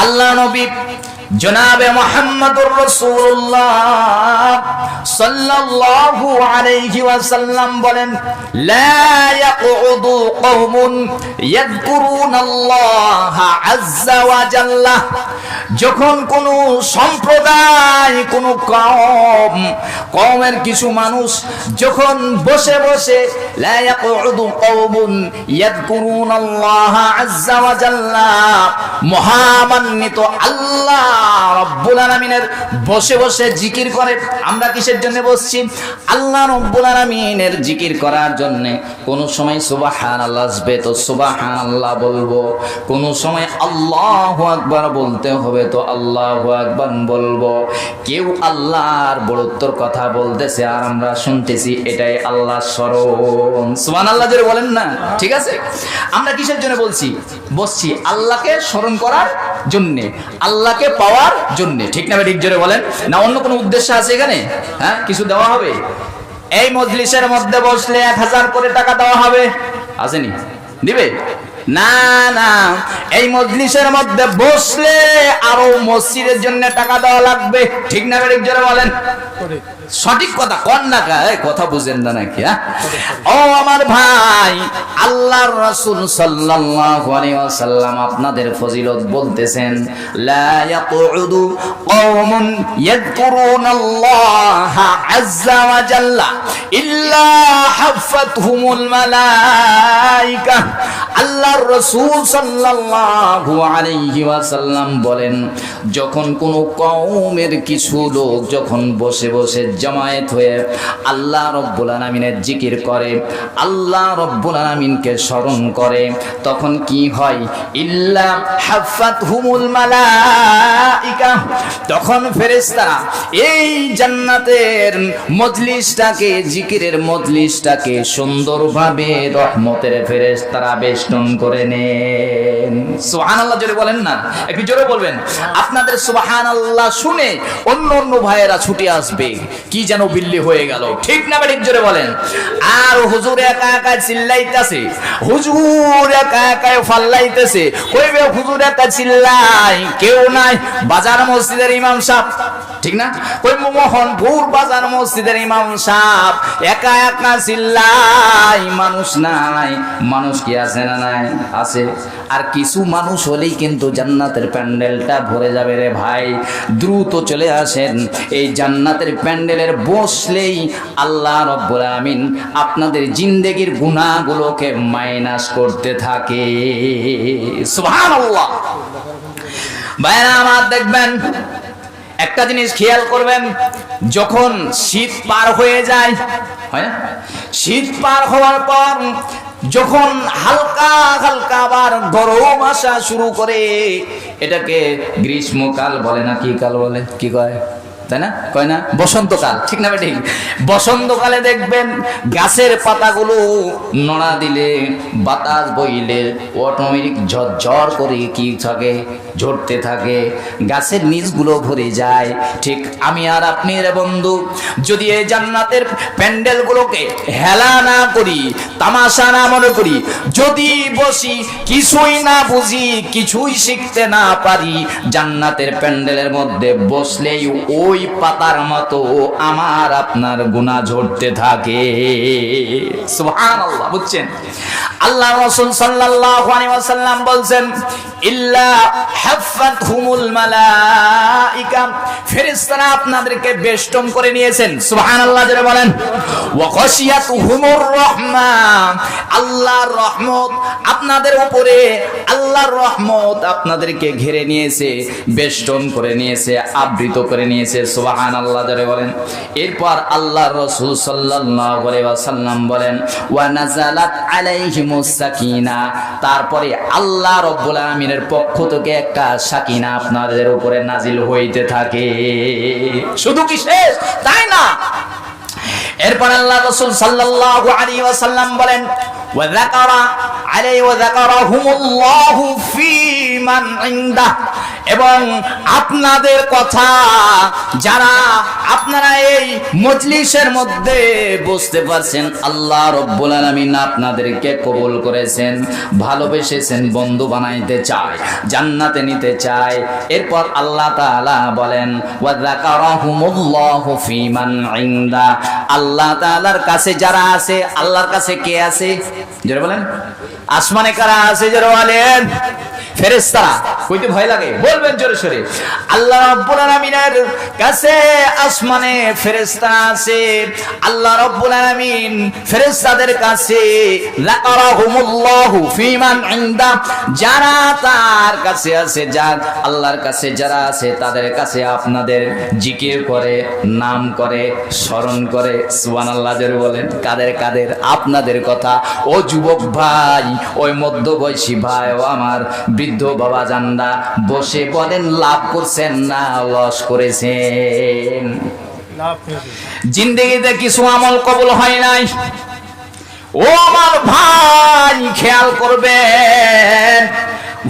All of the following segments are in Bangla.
আল্লাহ নবী জনাবে মুহাম্মদুর রাসূলুল্লাহ সাল্লাল্লাহু আলাইহি ওয়াসাল্লাম বলেন, লা ইয়াকুদু কওমুন ইয়াযকুরুনাল্লাহা আযজা ওয়া জাল্লা। যখন কোন সম্প্রদায়, কোন কওমের কিছু মানুষ যখন বসে বসে, লা ইয়াকুদু কওমুন ইয়াযকুরুনাল্লাহা আযজা ওয়া জাল্লা, মহামান্বিত আল্লাহ রব্বুল আলামিনের বসে বসে জিকির করে। আমরা কিসের জন্য বসছি? আল্লাহ রব্বুল আলামিনের জিকির করার জন্য। কোন সময় সুবহানাল্লাহ আসবে তো সুবহানাল্লাহ বলবো, কোন সময় আল্লাহু আকবার বলতে হবে তো আল্লাহু আকবার বলবো। কেউ আল্লাহর বড়ত্বর কথা বলতেছে আর আমরা শুনতেছি, এটাই আল্লাহর স্মরণ। সুবহানাল্লাহ জোরে বলেন না? ঠিক আছে, আমরা কিসের জন্য বসছি? আল্লাহকে স্মরণ করার জন্য, আল্লাহকে পাওয়ার জন্য। ঠিক না? ঠিক জোরে বলেন না? অন্য কোনো উদ্দেশ্য আছে এখানে? হ্যাঁ, কিছু দেওয়া হবে? এই মজলিসের মধ্যে বসলে 1000 করে টাকা দেওয়া হবে, আসেনি? দিবে না? না, এই মজলিসের মধ্যে বসলে আরো মসজিদের জন্য টাকা দেওয়া লাগবে। ঠিক না? ঠিক জোরে বলেন। সঠিক কথা কোন না, কথা বুঝেন না নাকি? ও আমার ভাই, আল্লাহর রাসূল সাল্লাল্লাহু আলাইহি ওয়াসাল্লাম আপনাদের ফজিলত বলতেছেন, লা ইয়াকুদু কওমুন ইয়াযকুরুনাল্লাহা আযজা ওয়া জাল্লা ইল্লা হাফাতহুমুল মালায়েকা। আল্লাহর রাসূল সাল্লাল্লাহু আলাইহি ওয়াসাল্লাম বলেন, যখন কোন কওমের কিছু লোক যখন বসে বসে জামায়াত হয়ে আল্লাহ রব্বুল আলামিনের জিকির করে, আল্লাহ রব্বুল আলামিনকে স্মরণ করে, তখন কি হয়? ইল্লা হাফাতহুমুল মালায়েকা, তখন ফেরেশতারা এই জান্নাতের মজলিসটাকে, জিকিরের মজলিসটাকে সুন্দরভাবে রহমতের ফেরেশতারা বেষ্টন করে নেন। সুবহানাল্লাহ জোরে বলেন না? একটু জোরে বলবেন। আপনাদের সুবহানাল্লাহ শুনে অন্য ভাইয়েরা ছুটে আসবে, কি যেন বিল্লি হয়ে গেল। ঠিক না? ঠিক জোরে বলেন। আর হুজুর একা একা চিল্লাইতেছে, হুজুর একা একা ফাল্লাইতেছে। কইবে হুজুর একা চিল্লাই, কেউ নাই। বাজার মসজিদের ইমাম সাহেব, ঠিক না? কই মোহনপুর বাজার মসজিদের ইমাম সাহেব একা একা চিল্লাই, মানুষ নাই। মানুষ কি আছে না? নাই, আছে। আর কিছু মানুষ হলেই কিন্তু জান্নাতের প্যান্ডেলটা ভরে যাবে রে ভাই। দ্রুত চলে আসেন, এই জান্নাতের প্যান্ডেলের বসলেই আল্লাহ রব্বুল আমিন আপনাদের জিন্দেগির গুনাহগুলোকে মাইনাস করতে থাকে। সুবহানাল্লাহ। ভাইরা আমার, দেখবেন একটা জিনিস খেয়াল করবেন, যখন শীত পার হয়ে যায়, হয় না? শীত পার হওয়ার পর যখন হালকা হালকা আবার গরম আসা শুরু করে, এটাকে গ্রীষ্মকাল বলে না কি কাল বলে? কি কয়? তাই না? কয় না? বসন্তকাল। ঠিক না? ঠিক। বসন্তকালে দেখবেন গাছের পাতাগুলো নড়া দিলে, বাতাস বইলে অটোমেটিক ঝরঝর করে কি থাকে? ঝরতে থাকে, গাছের নিচগুলো ভরে যায়। ঠিক আমি আর আপনি রে বন্ধু, যদি এই জান্নাতের প্যান্ডেলগুলোকে হেলা না করি, তামাশা না মনে করি, যদি বসি, কিছুই না বুঝি, কিছুই শিখতে না পারি, জান্নাতের প্যান্ডেলের মধ্যে বসলেই ওই পাতার মতো আমার আপনার গুনাহ ঝরতে থাকে। সুবহানাল্লাহ। বুঝছেন? আল্লাহ রাসূল সাল্লাল্লাহু আলাইহি ওয়াসাল্লাম বলছেন, ইল্লা হাফাতহুমুল মালায়েকা, ফেরেশতারা আপনাদেরকে বেষ্টন করে নিয়েছেন। সুবহানাল্লাহ জোরে বলেন। ওয়া খাশিয়াতুহুমুর রাহমা, আল্লাহর রহমত আপনাদের উপরে, আল্লাহর রহমত আপনাদেরকে ঘিরে নিয়েছে, বেষ্টন করে নিয়েছে, আবৃত করে নিয়েছে। সুবহানাল্লাহ জোরে বলেন। এরপর আল্লাহর রাসূল সাল্লাল্লাহু আলাইহি ওয়াসাল্লাম বলেন, ওয়া নাযালাত আলাইহিমুস সাকিনা, তারপরে আল্লাহ রাব্বুল আলামিনের পক্ষ থেকে একটা সাকিনা আপনাদের উপরে নাজিল হইতে থাকে। শুধু কি শেষ? তাই না। এরপর আল্লাহ রাসূল সাল্লাল্লাহু আলাইহি ওয়াসাল্লাম বলেন, ওয়া যাকারা আলাইহি ওয়া যাকারাহুমুল্লাহু ফি মান ইনদা, এবং আপনাদের কথা যারা আপনারা এই মজলিসের মধ্যে বুঝতে পারছেন, আল্লাহ রাব্বুল আলামিন আপনাদেরকে কবুল করেছেন, ভালোবেসেছেন, বন্ধু বানাইতে চায়, জান্নাতে নিতে চায়। এরপর আল্লাহ তাআলা বলেন ওয়া যাকারাহুমুল্লাহু ফীমান ইনদা, আল্লাহ তাআলার কাছে যারা আছে, আল্লাহর কাছে কে আছে জোরে বলেন? আসমানে কারা আছে জোরে বলেন? ফেরেশতারা। কইতে ভয় লাগে, বলবেন জোরে সোরে। আল্লাহ রাব্বুল আলামিনের কাছে আসমানে ফেরেশতা আছে, আল্লাহ রাব্বুল আলামিন ফেরেশতাদের কাছে যাকারাহুমুল্লাহু ফীমান ইনদা, যারা তার কাছে আছে, যার আল্লাহর কাছে যারা আছে তাদের কাছে আপনাদের জিকির করে, নাম করে, স্মরণ করে। সুবহানাল্লাহ জোরে বলেন। কাদের কাদের? আপনাদের কথা। ও যুবক ভাই, ওই মধ্যবয়সী ভাই, ও আমার বৃদ্ধ বাবা জানরা, বসে বলেন লাভ করছেন না লস করেছেন? জিন্দেগিতে কিছু আমল কবুল হয় নাই। ও আমার ভাই, খেয়াল করবেন,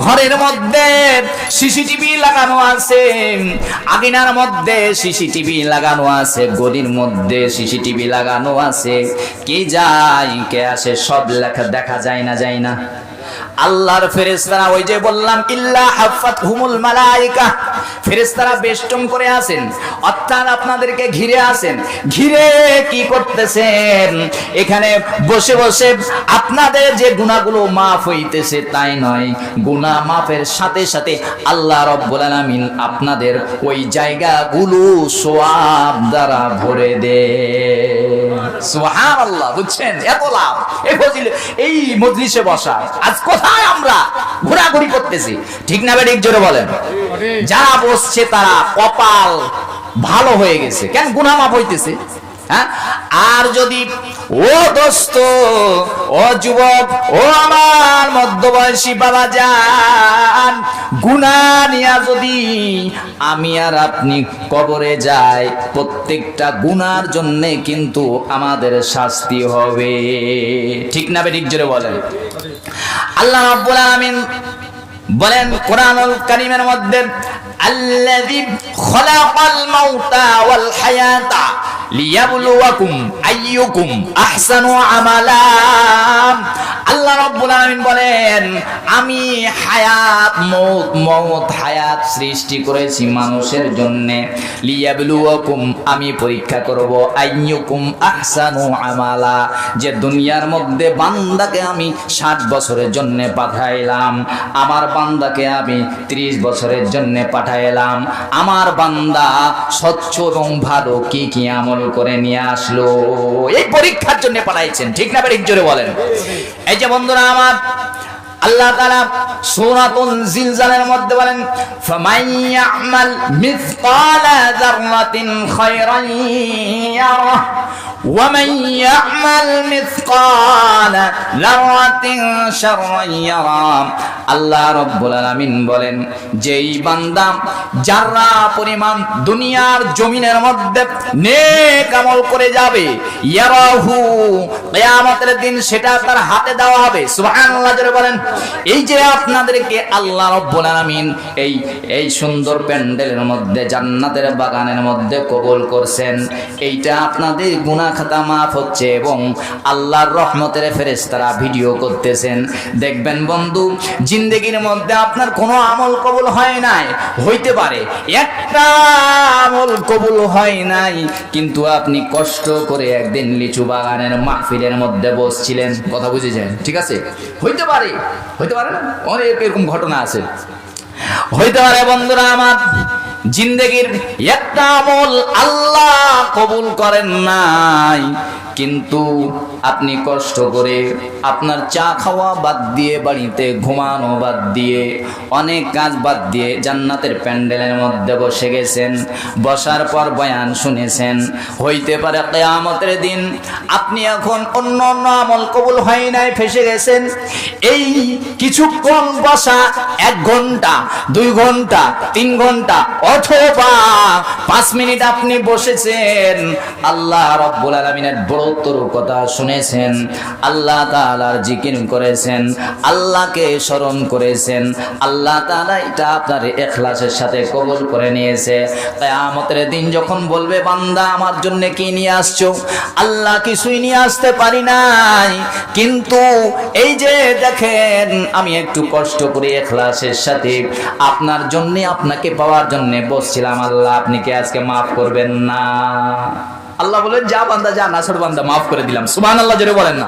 ঘরের মধ্যে সিসিটিভি লাগানো আছে, আঙিনার মধ্যে সিসিটিভি লাগানো আছে, গদির মধ্যে সিসিটিভি লাগানো আছে, কে যায় কে আসে সব লেখা দেখা যায় না, যায় না? আল্লাহর ফেরেশতারা, ওই যে বললাম ইল্লা হাফাতহুমুল মালায়েকা, ফেরেশতারা বেষ্টন করে আছেন, অর্থাৎ আপনাদেরকে ঘিরে আছেন। ঘিরে কি করতেছেন? এখানে বসে বসে আপনাদের যে গুনাহগুলো মাফ হইতেছে তাই নয়, গুনাহ মাফের সাথে সাথে আল্লাহ রাব্বুল আলামিন আপনাদের ওই জায়গাগুলো সওয়াব দ্বারা ভরে দেন। সুবহানাল্লাহ। বুঝছেন? এত লাভ এই ফজিলত এই মজলিসে বসা। আজ কোথায় আমরা ঘোরাঘুরি করতেছি, ঠিক না বেঠিক জোরে বলেন? যারা বসছে তারা কপাল ভালো হয়ে গেছে, কেন? গুনাহ মাফ হইতেছে। হ্যাঁ, আর যদি ও দোস্ত, ও যুবক, ও আমার মধ্যবয়সী বাবা যান, গুনাহ নিয়া যদি আমি আর আপনি কবরে যাই, প্রত্যেকটা গুনার জন্য কিন্তু আমাদের শাস্তি হবে, ঠিক না বেঠিক জোরে বলেন? আল্লাহ রাব্বুল আলামিন বলেন কোরআনুল কারীমের মধ্যে, আল্লাযী খালাকাল মাউতা ওয়াল হায়াতা লিয়াবলুয়াকুম আইয়ুকুম আহসানু আমালা। আল্লাহ রাব্বুল আলামিন বলেন, আমি হায়াত মওত হায়াত সৃষ্টি করেছি মানুষের জন্য, লিয়াবলুয়াকুম, আমি পরীক্ষা করব, আইয়ুকুম আহসানু আমালা, যে দুনিয়ার মধ্যে বান্দাকে আমি 60 বছরের জন্য পাঠাইলাম, আমার বান্দাকে আমি 30 বছরের জন্য পাঠাইলাম, আমার বান্দা স্বচ্ছ এবং ভালো কি কি আমল করে নিয়ে আসলো, এই পরীক্ষার জন্য পাঠাইছেন, ঠিক না বেঠিক জোরে বলেন? এই যে বন্ধুরা আমার, আল্লাহ তাআলা সূরাতুল জিলজালের মধ্যে বলেন, ফামান ইয়ামাল মিসকালা যাররাতিন খায়রান ইয়ারা ওয়া মান ইয়ামাল মিসকালা যাররাতিন শাররান ইয়ারা। আল্লাহ রাব্বুল আলামিন বলেন, যেই বান্দা যারা পরিমাণ দুনিয়ার জমিনের মধ্যে নেক আমল করে যাবে, ইয়ারাহু, কিয়ামতের দিন সেটা তার হাতে দেওয়া হবে। সুবহানাল্লাহ জোরে বলেন। এই যে আপনাদেরকে আল্লাহ রাব্বুল আলামিন এই সুন্দর প্যান্ডেলের মধ্যে, জান্নাতের বাগানের মধ্যে কবুল করছেন, এইটা আপনাদের গুনাহ খাতা মাফ হচ্ছে এবং আল্লাহর রহমতের ফেরেশতারা ভিডিও করতেছেন। দেখবেন বন্ধু, জিন্দেগির মধ্যে আপনার কোনো আমল কবুল হয় নাই, হইতে পারে একটা আমল কবুল হয় নাই, কিন্তু আপনি কষ্ট করে একদিন লিচু বাগানের মাহফিলের মধ্যে বসছিলেন, কথা বুঝেছেন? ঠিক আছে, হইতে পারে, হইতে পারে না? অনেক এরকম ঘটনা আছে, হইতে পারে বন্ধুরা আমার। জিন্দেগির একটা আমল আল্লাহ কবুল করেন নাই, কিন্তু আপনি কষ্ট করে আপনার চা খাওয়া বাদ দিয়ে, বাড়িতে ঘুমানো বাদ দিয়ে, অনেক কাজ বাদ দিয়ে জান্নাতের প্যান্ডেলের মধ্যে বসে গেছেন, বসার পর বয়ান শুনেছেন। হইতে পারে কিয়ামতের দিন আপনি এখন অন্য অন্য আমল কবুল হয় নাই, ফেসে গেছেন। এই কিছুক্ষণ বসা, 1 ঘন্টা 2 ঘন্টা 3 ঘন্টা অথবা 5 মিনিট আপনি বসেছেন, আল্লাহ রাব্বুল আলামিনের বড় কতর কথা শুনেছেন, আল্লাহ তাআলার জিকির করেছেন, আল্লাহকে স্মরণ করেছেন, আল্লাহ তাআলা এটা আপনার ইখলাসের সাথে কবুল করে নিয়েছে। কিয়ামতের দিন যখন বলবে বান্দা আমার জন্য কি নিয়ে আসছো, আল্লাহ কিছুই নিয়ে আসতে পারি নাই, কিন্তু এই যে দেখেন আমি একটু কষ্ট করে ইখলাসের সাথে আপনার জন্য আপনাকে পাওয়ার জন্য বসছিলাম, আল্লাহ আপনি কি আজকে মাফ করবেন না? আল্লাহ বলেন যা বান্দা যা, নাছর বান্দা মাফ করে দিলাম। সুবহানাল্লাহ জোরে বলেন না।